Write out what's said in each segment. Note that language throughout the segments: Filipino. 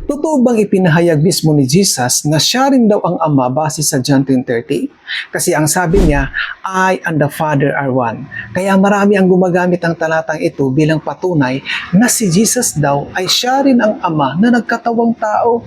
Totoo bang ipinahayag mismo ni Jesus na siya rin daw ang Ama base sa John 10:30? Kasi ang sabi niya, I and the Father are one. Kaya marami ang gumagamit ng talatang ito bilang patunay na si Jesus daw ay siya rin ang Ama na nagkatawang tao.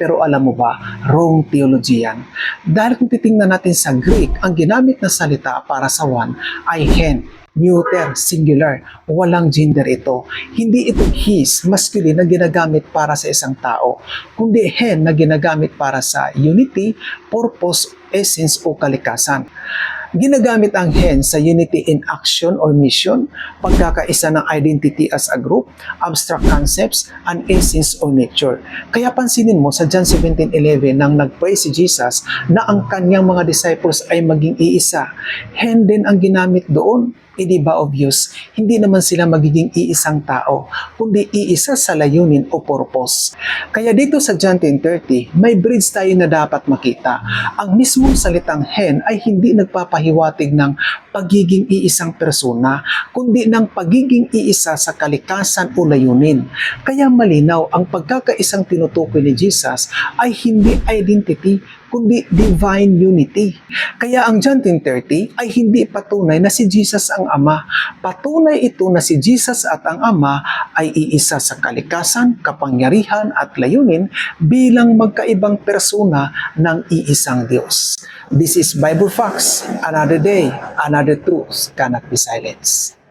Pero alam mo ba, wrong theology yan. Dahil kung titingnan natin sa Greek, ang ginamit na salita para sa one ay hen, neuter, singular, walang gender ito. Hindi ito his, masculine na ginagamit para sa isang tao, kundi hen na ginagamit para sa unity, purpose, essence o kalikasan. Ginagamit ang hen sa unity in action or mission, pagkakaisa ng identity as a group, abstract concepts, and essence or nature. Kaya pansinin mo sa John 17:11 nang nag-pray si Jesus na ang kanyang mga disciples ay maging iisa. Hen din ang ginamit doon. Di ba obvious? Hindi naman sila magiging iisang tao, kundi iisa sa layunin o purpose. Kaya dito sa John 10:30, may bridge tayo na dapat makita. Ang mismong salitang hen ay hindi nagpapahiwatig ng pagiging iisang persona, kundi ng pagiging iisa sa kalikasan o layunin. Kaya malinaw ang pagkakaisang tinutukoy ni Jesus ay hindi identity, kundi divine unity. Kaya ang John 10:30 ay hindi patunay na si Jesus ang Ama. Patunay ito na si Jesus at ang Ama ay iisa sa kalikasan, kapangyarihan at layunin bilang magkaibang persona ng iisang Diyos. This is Bible Facts. Another day, another truth cannot be silenced.